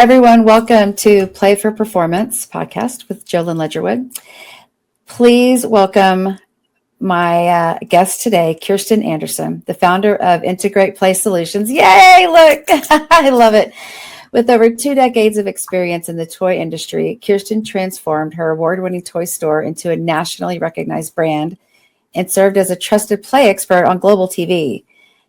everyone. Welcome to Play for Performance podcast with Jolynn Ledgerwood. Please welcome my guest today, Kirsten Anderson, the founder of Integrate Play Solutions. Yay, look, I love it. With over 2 decades of experience in the toy industry, Kirsten transformed her award-winning toy store into a nationally recognized brand and served as a trusted play expert on global TV.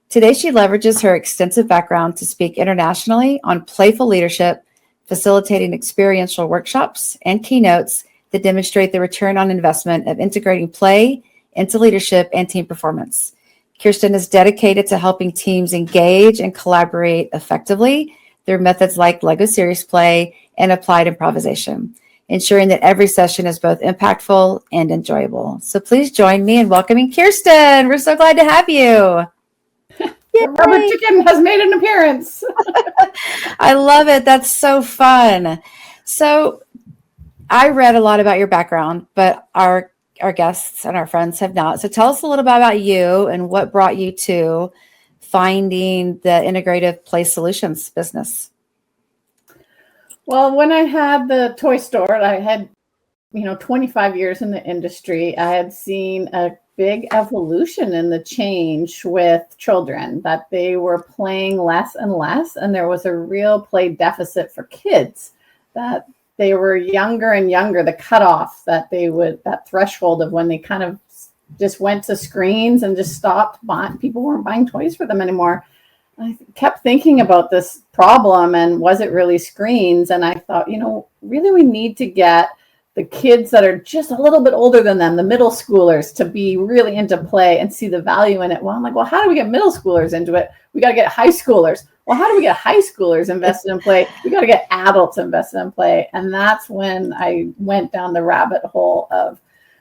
Today, she leverages her extensive background to speak internationally on playful leadership, facilitating experiential workshops and keynotes that demonstrate the return on investment of integrating play into leadership and team performance. Kirsten is dedicated to helping teams engage and collaborate effectively through methods like Lego series play and applied improvisation, ensuring that every session is both impactful and enjoyable. So please join me in welcoming Kirsten. We're so glad to have you. The rubber chicken has made an appearance. I love it. That's so fun. So I read a lot about your background, but our guests and our friends have not. So tell us a little bit about you and what brought you to finding the integrative play solutions business. Well, when I had the toy store, I had, 25 years in the industry. I had seen a big evolution in the change with children, that they were playing less and less, and there was a real play deficit for kids, that they were younger and younger, the cutoff that threshold of when they kind of just went to screens and just stopped buying, people weren't buying toys for them anymore. I kept thinking about this problem, and was it really screens? And I thought, really we need to get the kids that are just a little bit older than them, the middle schoolers, to be really into play and see the value in it. Well, I'm like, well, how do we get middle schoolers into it? We got to get high schoolers. Well, how do we get high schoolers invested in play? We got to get adults invested in play. And that's when I went down the rabbit hole of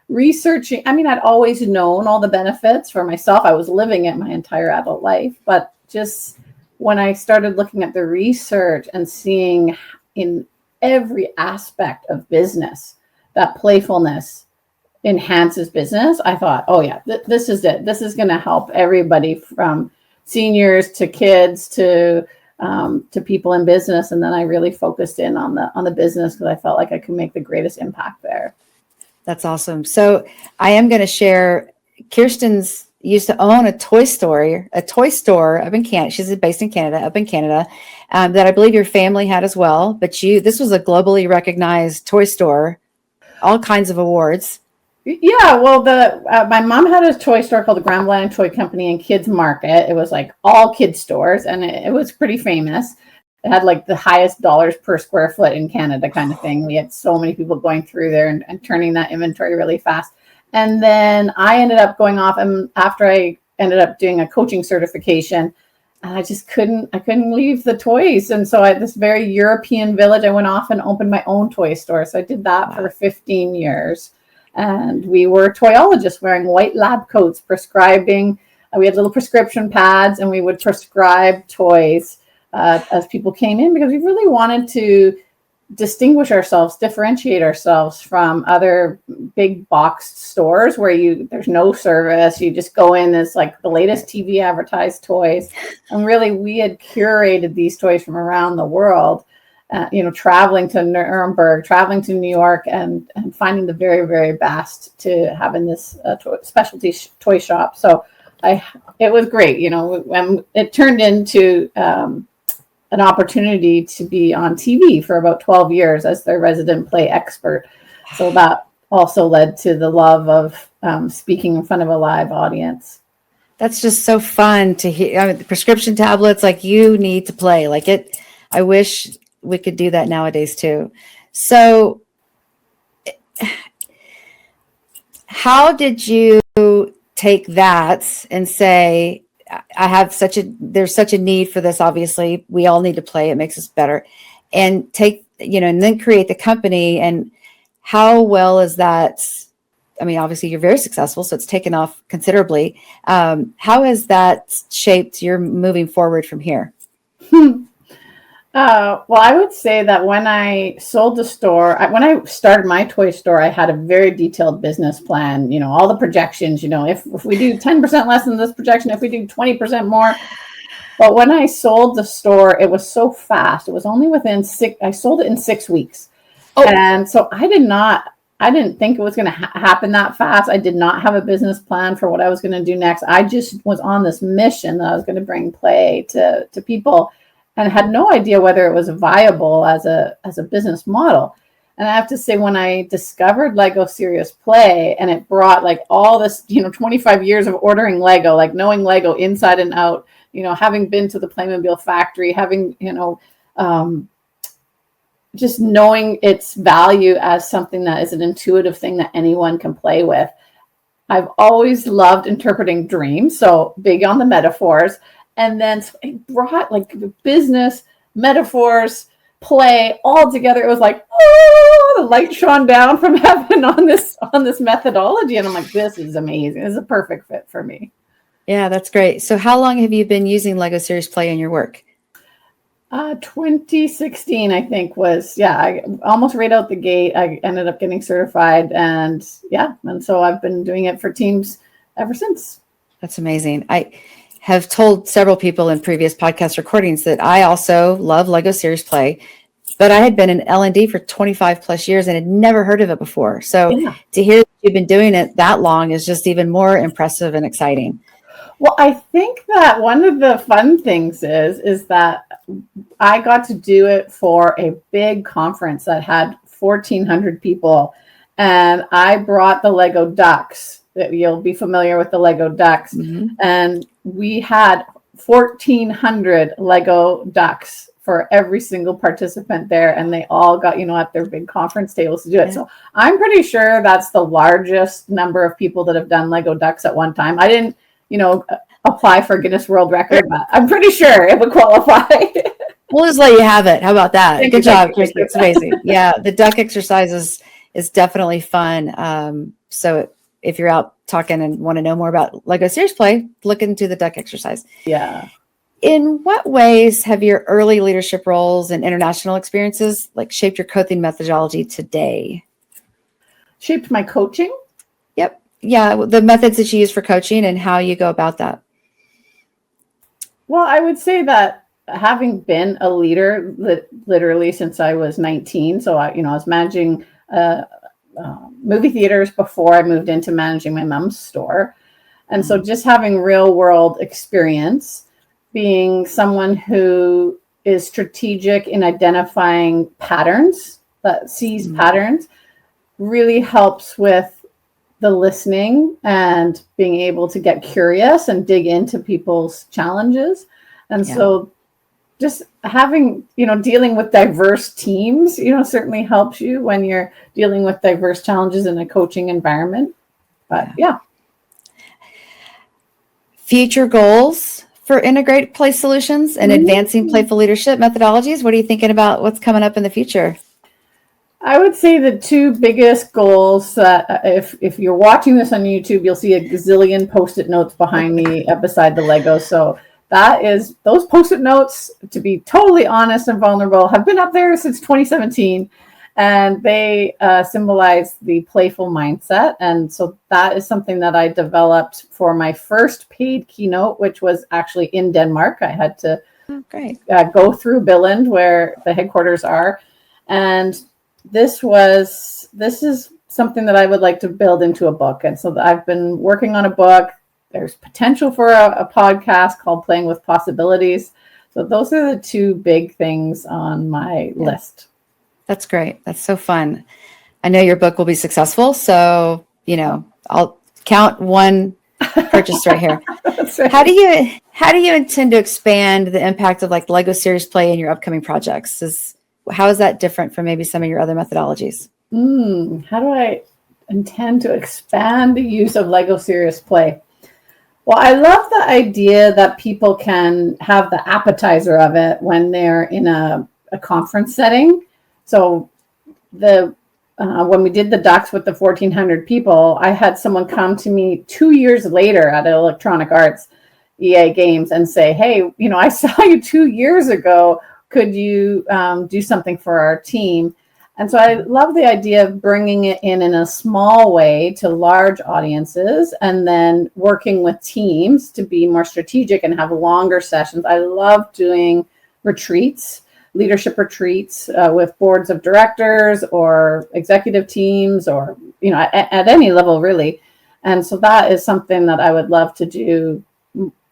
researching. I'd always known all the benefits for myself. I was living it my entire adult life. But just when I started looking at the research and seeing in every aspect of business that playfulness enhances business, I thought, oh yeah, this is it. This is going to help everybody from seniors to kids to people in business. And then I really focused in on the business because I felt like I could make the greatest impact there. That's awesome. So I am going to share, Kirsten's used to own a toy store up in Canada. She's based in Canada, up in Canada, that I believe your family had as well. But this was a globally recognized toy store, all kinds of awards. Yeah, well, my mom had a toy store called the Grand Blanc Toy Company and Kids Market. It was like all kids stores, and it was pretty famous. It had like the highest dollars per square foot in Canada kind of thing. We had so many people going through there and turning that inventory really fast. And then I ended up going off, and after I ended up doing a coaching certification, I just couldn't leave the toys. And so at this very European village, I went off and opened my own toy store. So I did that for 15 years. And we were toyologists wearing white lab coats, prescribing. We had little prescription pads, and we would prescribe toys as people came in, because we really wanted to distinguish ourselves, differentiate ourselves from other big boxed stores where there's no service. You just go in as like the latest TV advertised toys. And really, we had curated these toys from around the world, traveling to Nuremberg, traveling to New York, and finding the very, very best to have in this specialty toy shop. So it was great. It turned into an opportunity to be on TV for about 12 years as their resident play expert. So that also led to the love of speaking in front of a live audience. That's just so fun to hear. The prescription tablets, like, you need to play like it. I wish we could do that nowadays too. So how did you take that and say, there's such a need for this. Obviously, we all need to play. It makes us better, and and then create the company. And how well is that? Obviously you're very successful, so it's taken off considerably. How has that shaped your moving forward from here? Well, I would say that when I sold the store, when I started my toy store, I had a very detailed business plan, all the projections, if we do 10% less than this projection, if we do 20% more. But when I sold the store, it was so fast. It was only I sold it in 6 weeks. Oh. And so I didn't think it was going to happen that fast. I did not have a business plan for what I was going to do next. I just was on this mission that I was going to bring play to people, and had no idea whether it was viable as a business model. And I have to say, when I discovered Lego Serious Play, and it brought like all this, 25 years of ordering Lego, like knowing Lego inside and out, having been to the Playmobil factory, having, just knowing its value as something that is an intuitive thing that anyone can play with. I've always loved interpreting dreams, so big on the metaphors. And then it brought like business, metaphors, play all together. It was like, oh, the light shone down from heaven on this methodology. And I'm like, this is amazing. This is a perfect fit for me. Yeah, that's great. So how long have you been using Lego Serious Play in your work? 2016, I think I almost right out the gate. I ended up getting certified, and so I've been doing it for teams ever since. That's amazing. I have told several people in previous podcast recordings that I also love Lego Serious Play, but I had been in L&D for 25 plus years and had never heard of it before. So to hear that you've been doing it that long is just even more impressive and exciting. Well, I think that one of the fun things is that I got to do it for a big conference that had 1,400 people, and I brought the Lego ducks. You'll be familiar with the Lego ducks. Mm-hmm. And we had 1,400 Lego ducks for every single participant there, and they all got, at their big conference tables to do it. Yeah. So I'm pretty sure that's the largest number of people that have done Lego ducks at one time. I didn't, apply for Guinness World Record, but I'm pretty sure it would qualify. We'll just let you have it. How about that? Thank Good you, job, Kirsten. It's amazing. Yeah, the duck exercise is definitely fun. So if you're out talking and want to know more about Lego Serious Play, look into the duck exercise. Yeah. In what ways have your early leadership roles and international experiences shaped your coaching methodology today? Shaped my coaching? Yep. Yeah, the methods that you use for coaching and how you go about that. Well, I would say that having been a leader literally since I was 19, so I was managing movie theaters before I moved into managing my mom's store. And so just having real world experience, being someone who is strategic in identifying patterns, that sees patterns, really helps with the listening and being able to get curious and dig into people's challenges. And so just having, dealing with diverse teams, certainly helps you when you're dealing with diverse challenges in a coaching environment. But Future goals for integrated play solutions and advancing playful leadership methodologies. What are you thinking about what's coming up in the future? I would say the two biggest goals that if you're watching this on YouTube, you'll see a gazillion Post-it notes behind me beside the Lego. So that is those Post-it notes, to be totally honest and vulnerable, have been up there since 2017, and they symbolize the playful mindset. And so that is something that I developed for my first paid keynote, which was actually in Denmark. I had to go through Billund, where the headquarters are, and this is something that I would like to build into a book. And so I've been working on a book. There's potential for a podcast called Playing with Possibilities. So those are the two big things on my list. That's great. That's so fun. I know your book will be successful. So, I'll count one purchase right here. Right. How do you intend to expand the impact of Lego Serious Play in your upcoming projects? How is that different from maybe some of your other methodologies? How do I intend to expand the use of Lego Serious Play? Well, I love the idea that people can have the appetizer of it when they're in a conference setting. So when we did the ducks with the 1,400 people, I had someone come to me 2 years later at Electronic Arts EA Games and say, hey, I saw you 2 years ago. Could you do something for our team? And so I love the idea of bringing it in a small way to large audiences and then working with teams to be more strategic and have longer sessions. I love doing retreats, leadership retreats with boards of directors or executive teams or, at any level really. And so that is something that I would love to do,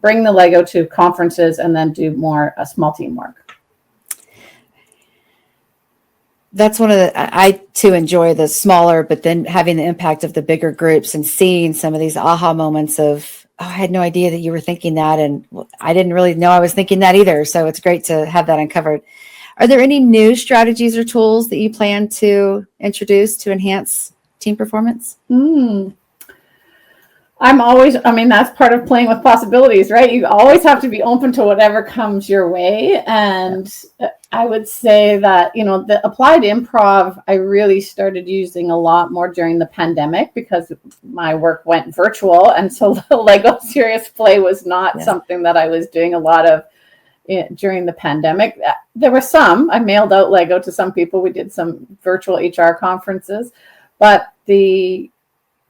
bring the Lego to conferences and then do more small team work. That's one of I too enjoy the smaller, but then having the impact of the bigger groups and seeing some of these aha moments of, oh, I had no idea that you were thinking that. And I didn't really know I was thinking that either. So it's great to have that uncovered. Are there any new strategies or tools that you plan to introduce to enhance team performance? That's part of playing with possibilities, right? You always have to be open to whatever comes your way. And I would say that, the applied improv, I really started using a lot more during the pandemic because my work went virtual. And so the Lego Serious Play was not something that I was doing a lot of during the pandemic. There were some, I mailed out Lego to some people. We did some virtual HR conferences, but the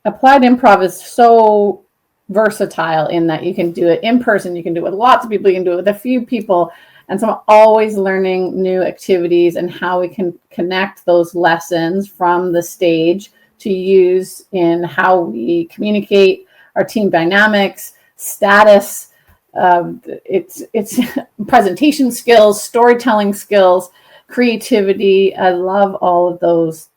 applied improv is so versatile in that you can do it in person, you can do it with lots of people, you can do it with a few people. And so I'm always learning new activities and how we can connect those lessons from the stage to use in how we communicate, our team dynamics, status, it's presentation skills, storytelling skills, creativity. I love all of those,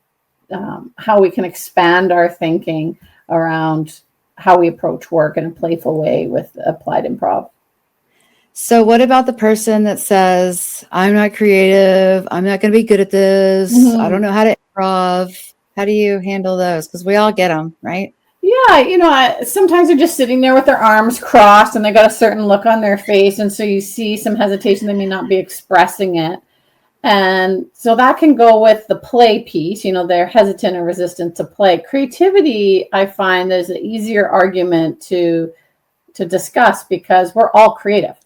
how we can expand our thinking around how we approach work in a playful way with applied improv. So what about the person that says, I'm not creative, I'm not going to be good at this, I don't know how to improv? How do you handle those? Because we all get them, right? Yeah, sometimes they're just sitting there with their arms crossed and they got a certain look on their face. And so you see some hesitation, they may not be expressing it. And so that can go with the play piece, they're hesitant or resistant to play. Creativity, I find, is an easier argument to discuss because we're all creative.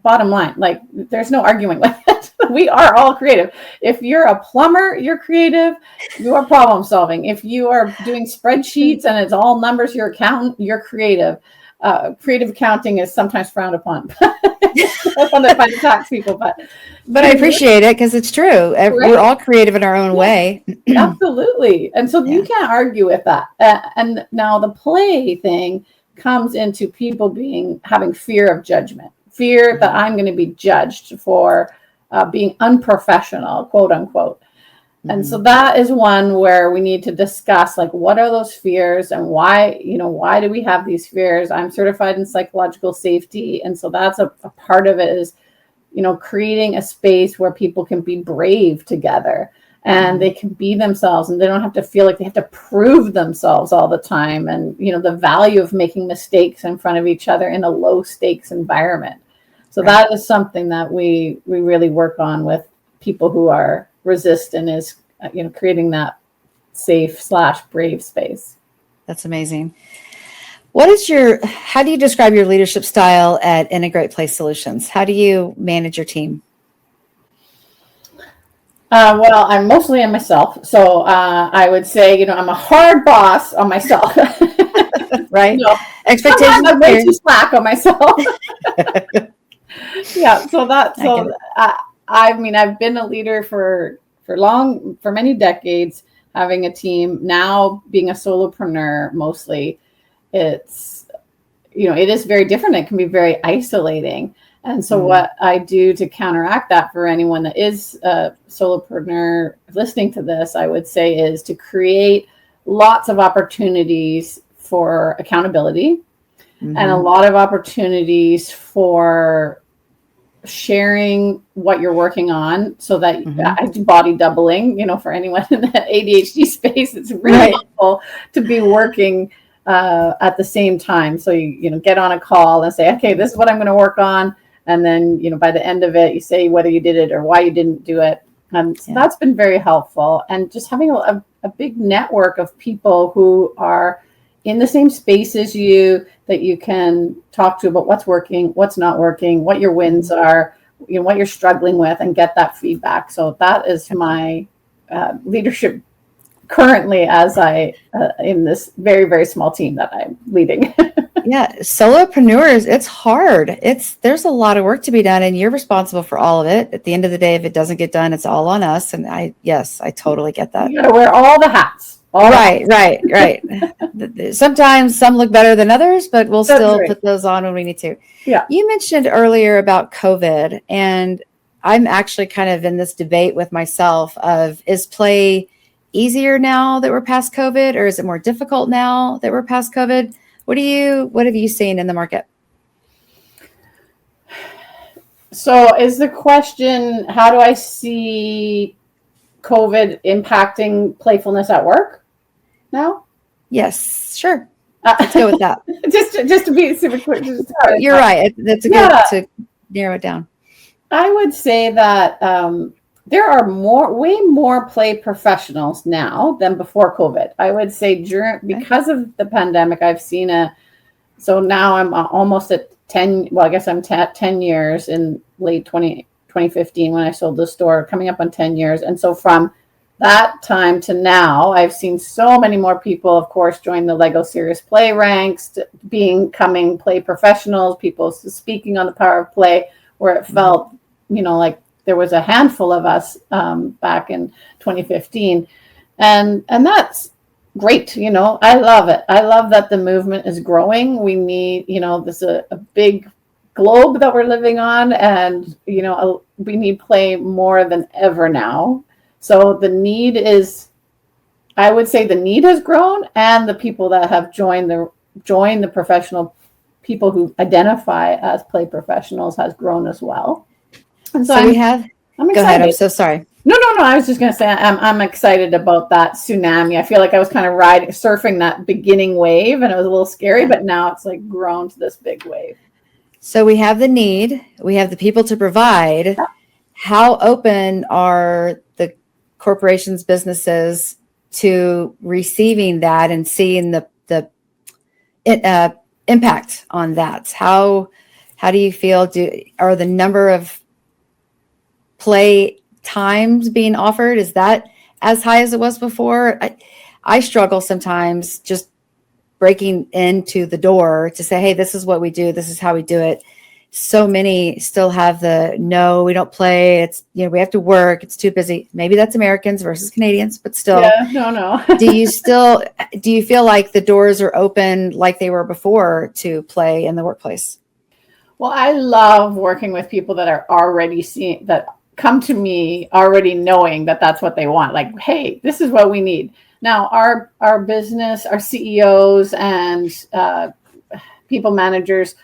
Bottom line, like there's no arguing with it. We are all creative. If you're a plumber, you're creative. You are problem solving. If you are doing spreadsheets and it's all numbers, you're accountant, you're creative. Creative accounting is sometimes frowned upon by the tax people, but I appreciate it because it's true. Right? We're all creative in our own way. Absolutely. And so you can't argue with that. And now the play thing comes into people having fear of judgment, fear that I'm going to be judged for being unprofessional, quote unquote. And so that is one where we need to discuss, like, what are those fears and why do we have these fears? I'm certified in psychological safety. And so that's a part of it is, creating a space where people can be brave together and they can be themselves and they don't have to feel like they have to prove themselves all the time. And, the value of making mistakes in front of each other in a low stakes environment. So that is something that we really work on with people who are resistant, is creating that safe/brave space. That's amazing. How do you describe your leadership style at Integrate Play Solutions? How do you manage your team? Well, I'm mostly on myself. So I would say, I'm a hard boss on myself. Right? Expectations. I'm way too slack on myself. Yeah. I've been a leader for many decades, having a team. Now being a solopreneur, mostly, it is very different. It can be very isolating. And so what I do to counteract that, for anyone that is a solopreneur listening to this, I would say, is to create lots of opportunities for accountability and a lot of opportunities for sharing what you're working on, so that I do body doubling, for anyone in the ADHD space, it's really helpful to be working at the same time. So you get on a call and say, okay, this is what I'm going to work on. And then, by the end of it, you say whether you did it or why you didn't do it. And so that's been very helpful. And just having a big network of people who are in the same space as you, that you can talk to about what's working, what's not working, what your wins are, what you're struggling with, and get that feedback. So that is my leadership currently as I in this very, very small team that I'm leading. Yeah, solopreneurs, it's hard. There's a lot of work to be done, and you're responsible for all of it. At the end of the day, if it doesn't get done, it's all on us. And I totally get that. You got to wear all the hats. Right. Sometimes some look better than others, but we'll still put those on when we need to. Yeah. You mentioned earlier about COVID, and I'm actually kind of in this debate with myself of, is play easier now that we're past COVID, or is it more difficult now that we're past COVID? What have you seen in the market? So is the question, how do I see COVID impacting playfulness at work now? Yes, sure. Let's go with that. just to be super quick. You're right. That's a good to narrow it down. I would say that there are way more play professionals now than before COVID. I would say because of the pandemic, I've seen so now I'm almost at 10, well, I guess I'm 10 years in late 2015 when I sold the store, coming up on 10 years. And so from that time to now, I've seen so many more people, of course, join the Lego Serious Play ranks, becoming play professionals, people speaking on the power of play, where it felt, like there was a handful of us back in 2015. And that's great. I love it. I love that the movement is growing. We need, this is a big globe that we're living on, and, we need play more than ever now. So the need I would say the need has grown, and the people that have joined the professional people who identify as play professionals has grown as well. And so I'm excited. Go ahead. I'm so sorry. No. I was just going to say I'm excited about that tsunami. I feel like I was kind of surfing that beginning wave, and it was a little scary, but now it's like grown to this big wave. So we have the need, we have the people to provide. Yeah. How open are the corporations, businesses to receiving that and seeing the impact on that? How do you feel? Are the number of play times being offered, is that as high as it was before? I struggle sometimes just breaking into the door to say, hey, this is what we do, this is how we do it. So many still have no, we don't play, it's, we have to work, it's too busy. Maybe that's Americans versus Canadians, but still. Yeah, no. do you feel like the doors are open like they were before to play in the workplace? Well, I love working with people that are already that come to me already knowing that that's what they want. Like, hey, this is what we need. Now, our business, our CEOs and people managers,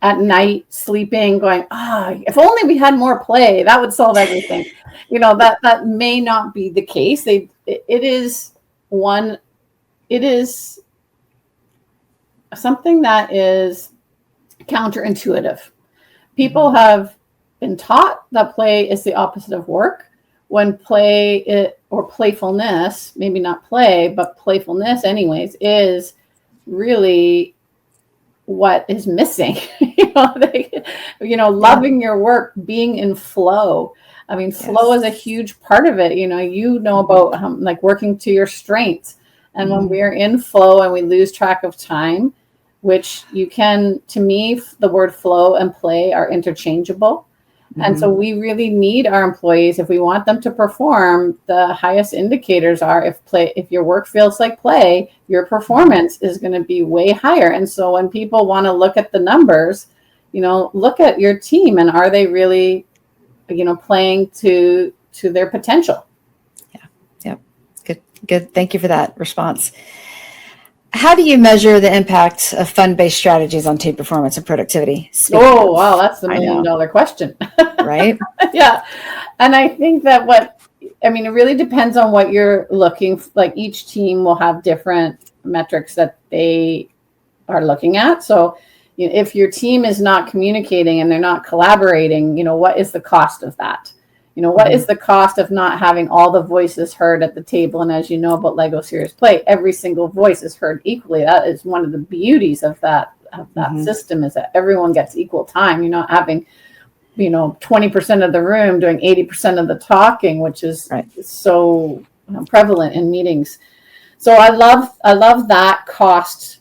at night sleeping, going, if only we had more play, that would solve everything. That may not be the case. It is something that is counterintuitive. People have been taught that play is the opposite of work, when or playfulness, maybe not play, but playfulness anyways, is really what is missing. Loving your work, being in flow. I mean, flow is a huge part of it. About like working to your strengths. And when we're in flow and we lose track of time, which to me, the word flow and play are interchangeable. And so we really need our employees, if we want them to perform. The highest indicators are if your work feels like play, your performance is going to be way higher. And so when people want to look at the numbers, look at your team, and are they really, playing to their potential? Yeah. Good. Thank you for that response. How do you measure the impact of fun-based strategies on team performance and productivity? Wow, that's the $1 million question. Right? Yeah. And I think that it really depends on what you're looking, like each team will have different metrics that they are looking at. So if your team is not communicating and they're not collaborating, what is the cost of that? What is the cost of not having all the voices heard at the table? And as you know about Lego Serious Play, every single voice is heard equally. That is one of the beauties of that system, is that everyone gets equal time. You're not having 20% of the room doing 80% of the talking, which is so prevalent in meetings. So I love that cost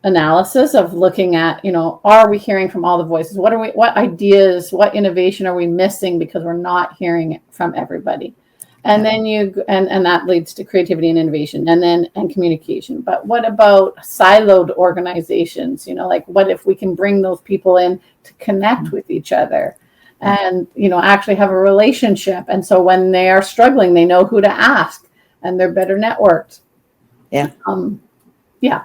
analysis of looking at, are we hearing from all the voices? What ideas, what innovation are we missing because we're not hearing it from everybody? And then and that leads to creativity and innovation and communication. But what about siloed organizations? What if we can bring those people in to connect with each other and, actually have a relationship? And so when they are struggling, they know who to ask and they're better networked. Yeah.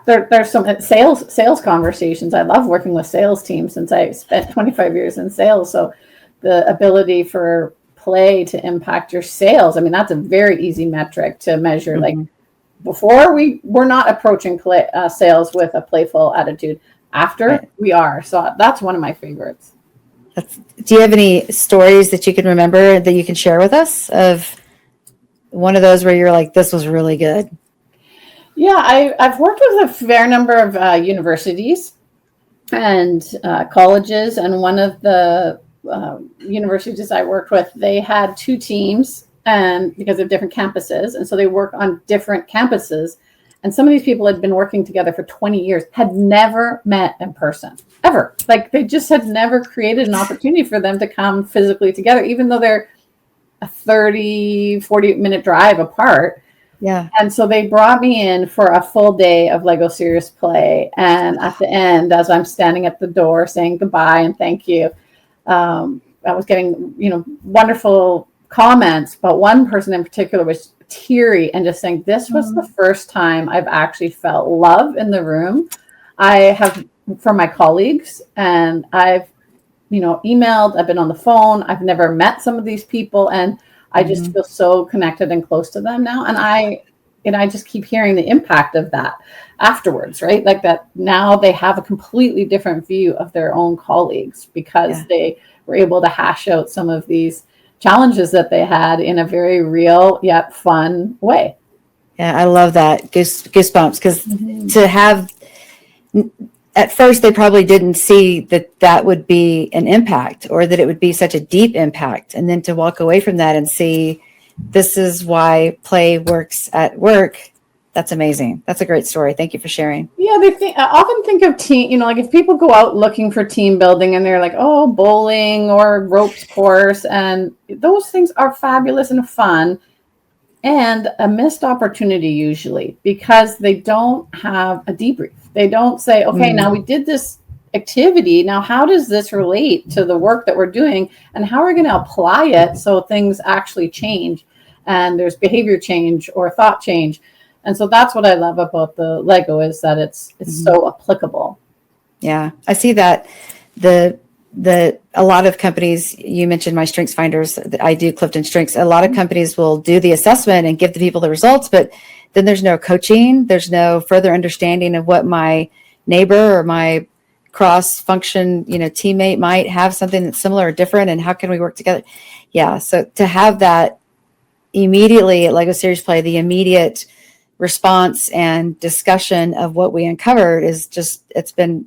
There's some sales conversations. I love working with sales teams since I spent 25 years in sales. So the ability for play to impact your sales, that's a very easy metric to measure. Like before we're not approaching sales with a playful attitude. After we are. So that's one of my favorites. Do you have any stories that you can remember that you can share with us of one of those where you're like, this was really good? Yeah, I've worked with a fair number of universities and colleges, and one of the universities I worked with, they had two teams, and because of different campuses, and so they work on different campuses. And some of these people had been working together for 20 years, had never met in person, ever. Like they just had never created an opportunity for them to come physically together, even though they're a 30, 40-minute drive apart. Yeah. And so they brought me in for a full day of Lego Serious Play. And at the end, as I'm standing at the door saying goodbye and thank you, I was getting, wonderful comments. But one person in particular was teary and just saying, this was the first time I've actually felt love in the room. I have from my colleagues, and I've, emailed, I've been on the phone. I've never met some of these people, and I just feel so connected and close to them now. And I just keep hearing the impact of that afterwards, right? Like that now they have a completely different view of their own colleagues because they were able to hash out some of these challenges that they had in a very real yet fun way. Yeah, I love that. Goosebumps, because to have, at first they probably didn't see that would be an impact or that it would be such a deep impact. And then to walk away from that and see this is why play works at work. That's amazing. That's a great story. Thank you for sharing. Yeah, I often think of team, like if people go out looking for team building and they're like, oh, bowling or ropes course, and those things are fabulous and fun and a missed opportunity usually because they don't have a debrief. They don't say, okay, now we did this activity. Now, how does this relate to the work that we're doing and how are we going to apply it so things actually change and there's behavior change or thought change? And so that's what I love about the Lego is that it's so applicable. Yeah, I see that a lot of companies, you mentioned my strengths finders, I do Clifton Strengths. A lot of companies will do the assessment and give the people the results, but then there's no coaching. There's no further understanding of what my neighbor or my cross function, teammate might have something that's similar or different. And how can we work together? Yeah. So to have that immediately at Lego Serious Play, the immediate response and discussion of what we uncovered is just, it's been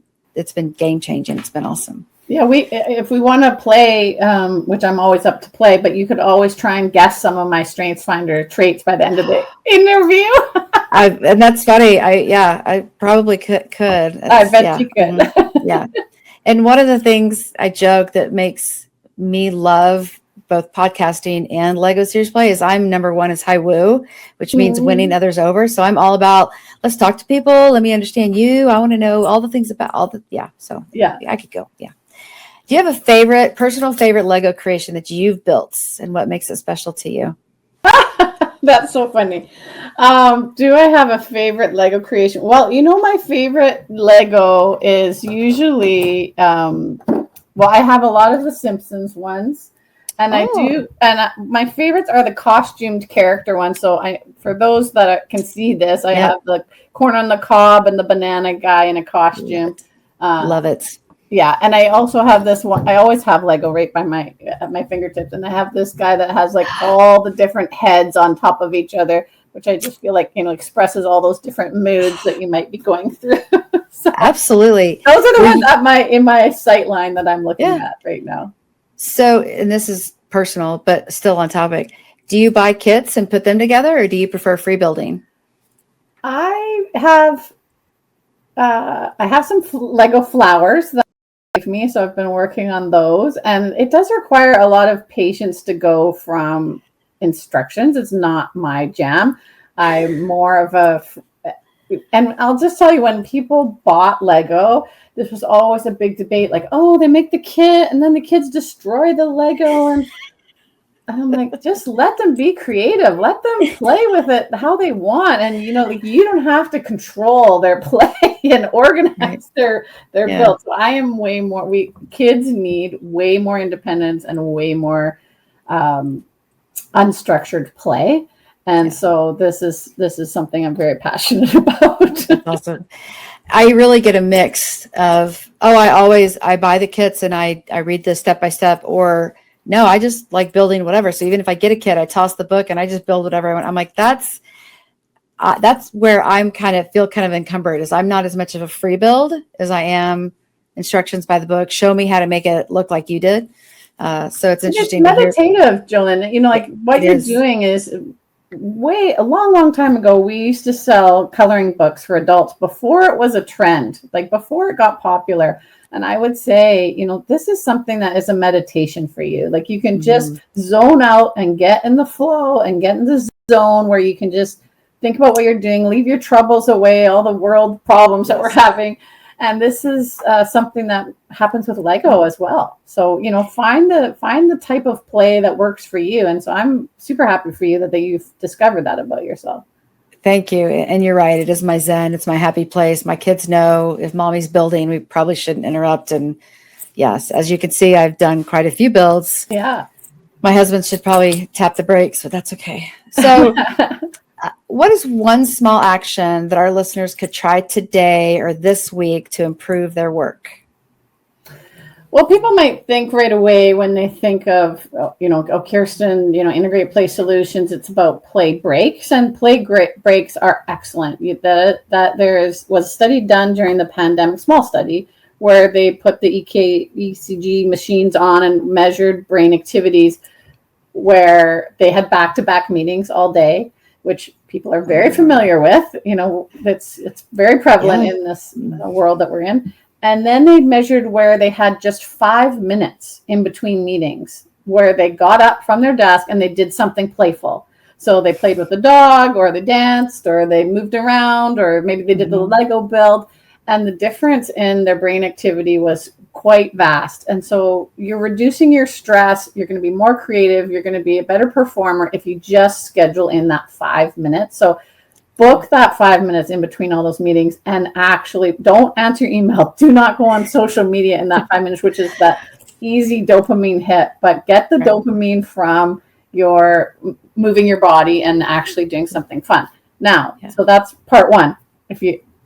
game changing. It's been awesome. Yeah, if we want to play, which I'm always up to play, but you could always try and guess some of my strengths finder traits by the end of the interview. And that's funny. I probably could. I bet you could. Yeah. And one of the things I joke that makes me love both podcasting and Lego Serious Play is I'm number one is high woo, which means winning others over. So I'm all about, let's talk to people. Let me understand you. I want to know all the things about So I could go. Yeah. Do you have a personal favorite Lego creation that you've built and what makes it special to you? That's so funny. Do I have a favorite Lego creation? Well, my favorite Lego is usually, I have a lot of the Simpsons ones. And I do, and my favorites are the costumed character ones. So for those that can see this, I have the corn on the cob and the banana guy in a costume. Love it. Yeah, and I also have this one. I always have Lego right by at my fingertips, and I have this guy that has like all the different heads on top of each other, which I just feel like expresses all those different moods that you might be going through. So, absolutely, those are the ones in my sight line that I'm looking at right now. So, and this is personal, but still on topic. Do you buy kits and put them together, or do you prefer free building? I have some Lego flowers that give me, so I've been working on those, and it does require a lot of patience to go from instructions. It's not my jam. I'm more of and I'll just tell you, when people bought Lego, this was always a big debate, like, oh, they make the kit and then the kids destroy the Lego. And I'm like, just let them be creative. Let them play with it how they want. And, you don't have to control their play and organize their build. So I am way more, kids need way more independence and way more unstructured play. And so this is something I'm very passionate about. Awesome. I really get a mix of, I buy the kits and I read this step by step, or no, I just like building whatever. So even if I get a kit, I toss the book and I just build whatever I want. I'm like, that's where I'm feel kind of encumbered, is I'm not as much of a free build as I am instructions by the book. Show me how to make it look like you did. So it's interesting. It's meditative, Jolynn. Like what you're doing is a long time ago, we used to sell coloring books for adults before it was a trend, like before it got popular. And I would say, this is something that is a meditation for you. Like you can just zone out and get in the flow and get in the zone where you can just think about what you're doing, leave your troubles away, all the world problems that we're having. And this is something that happens with Lego as well. So, find the type of play that works for you. And so I'm super happy for you that you've discovered that about yourself. Thank you. And you're right. It is my zen. It's my happy place. My kids know if mommy's building, we probably shouldn't interrupt. And yes, as you can see, I've done quite a few builds. Yeah. My husband should probably tap the brakes, but that's okay. So what is one small action that our listeners could try today or this week to improve their work? Well, people might think right away when they think of, Kirsten, integrate play solutions, it's about play breaks, and play breaks are excellent. That was a study done during the pandemic, small study, where they put the ECG machines on and measured brain activities, where they had back-to-back meetings all day, which people are very familiar with. It's very prevalent in this world that we're in. And then they measured where they had just 5 minutes in between meetings, where they got up from their desk and they did something playful. So they played with the dog, or they danced, or they moved around, or maybe they did the Lego build. And the difference in their brain activity was quite vast. And so you're reducing your stress. You're going to be more creative. You're going to be a better performer if you just schedule in that 5 minutes. So book that 5 minutes in between all those meetings, and actually don't answer email. Do not go on social media in that 5 minutes, which is that easy dopamine hit, but get the dopamine from your moving your body and actually doing something fun. Now, so that's part one.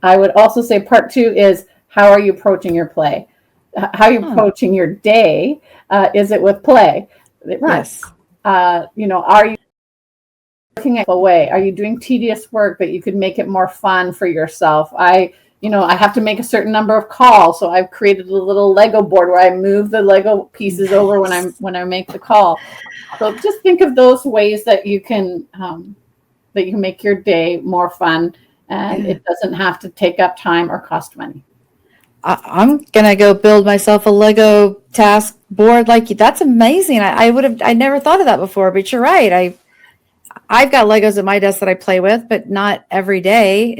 I would also say part two is, how are you approaching your play? How are you approaching your day? Is it with play? Yes. Are you working a way? Are you doing tedious work that you could make it more fun for yourself? I have to make a certain number of calls, so I've created a little Lego board where I move the Lego pieces over when I make the call. So just think of those ways that you can make your day more fun, and it doesn't have to take up time or cost money. I'm gonna go build myself a Lego task board like you. That's amazing. I never thought of that before, but you're right. I've got Legos at my desk that I play with, but not every day.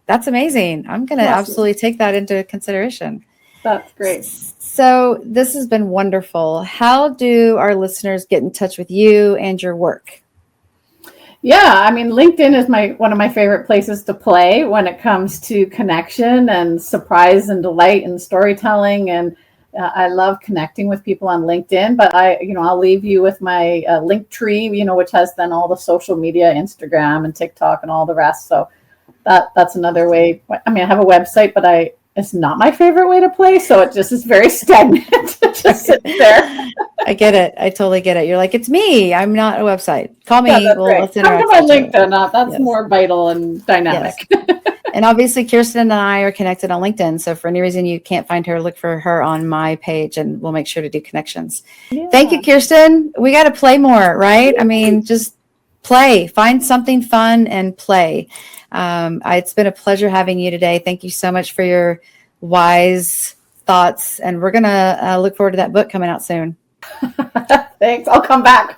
That's amazing. I'm gonna absolutely take that into consideration. That's great. So this has been wonderful. How do our listeners get in touch with you and your work? Yeah, LinkedIn is one of my favorite places to play when it comes to connection and surprise and delight and storytelling. And I love connecting with people on LinkedIn. But I'll leave you with my link tree, which has then all the social media, Instagram and TikTok and all the rest. So that's another way. I have a website, but it's not my favorite way to play. So it just is very stagnant. It just sits there. I get it. I totally get it. You're like, it's me. I'm not a website. Call me. Yeah, Let's come interact. to my LinkedIn. That's more vital and dynamic. Yes. And obviously, Kirsten and I are connected on LinkedIn. So for any reason you can't find her, look for her on my page and we'll make sure to do connections. Yeah. Thank you, Kirsten. We got to play more, right? I mean, just play. Find something fun and play. It's been a pleasure having you today. Thank you so much for your wise thoughts. And we're going to look forward to that book coming out soon. Thanks. I'll come back.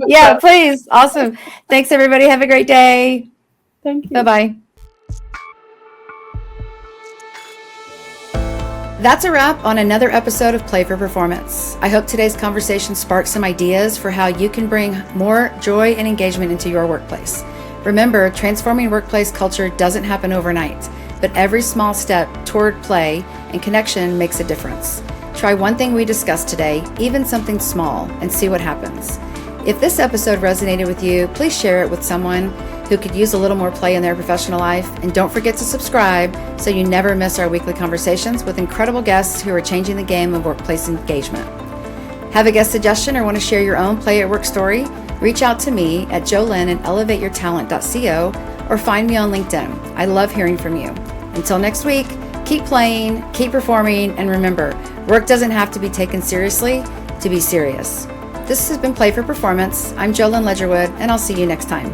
Yeah, please. Awesome. Thanks, everybody. Have a great day. Thank you. Bye-bye. That's a wrap on another episode of Play for Performance. I hope today's conversation sparked some ideas for how you can bring more joy and engagement into your workplace. Remember, transforming workplace culture doesn't happen overnight, but every small step toward play and connection makes a difference. Try one thing we discussed today, even something small, and see what happens. If this episode resonated with you, please share it with someone who could use a little more play in their professional life. And don't forget to subscribe so you never miss our weekly conversations with incredible guests who are changing the game of workplace engagement. Have a guest suggestion or want to share your own play at work story? Reach out to me at jolynn@elevateyourtalent.co or find me on LinkedIn. I love hearing from you. Until next week, keep playing, keep performing, and remember, work doesn't have to be taken seriously to be serious. This has been Play for Performance. I'm Jolynn Ledgerwood, and I'll see you next time.